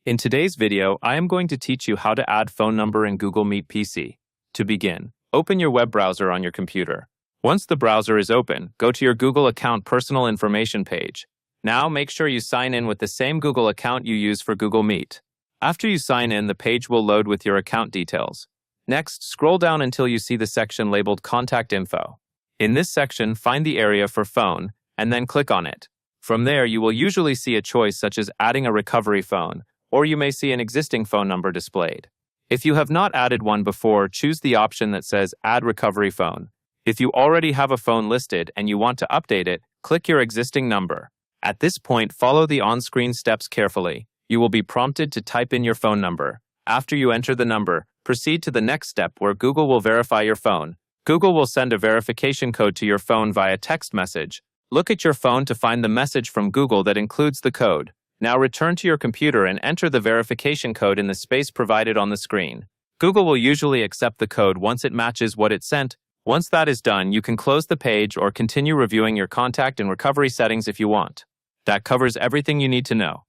In today's video, I am going to teach you how to add phone number in Google Meet PC. To begin, open your web browser on your computer. Once the browser is open, go to your Google account personal information page. Now make sure you sign in with the same Google account you use for Google Meet. After you sign in, the page will load with your account details. Next, scroll down until you see the section labeled Contact Info. In this section, find the area for phone, and then click on it. From there, you will usually see a choice such as adding a recovery phone, or you may see an existing phone number displayed. If you have not added one before, choose the option that says Add Recovery Phone. If you already have a phone listed and you want to update it, click your existing number. At this point, follow the on-screen steps carefully. You will be prompted to type in your phone number. After you enter the number, proceed to the next step where Google will verify your phone. Google will send a verification code to your phone via text message. Look at your phone to find the message from Google that includes the code. Now return to your computer and enter the verification code in the space provided on the screen. Google will usually accept the code once it matches what it sent. Once that is done, you can close the page or continue reviewing your contact and recovery settings if you want. That covers everything you need to know.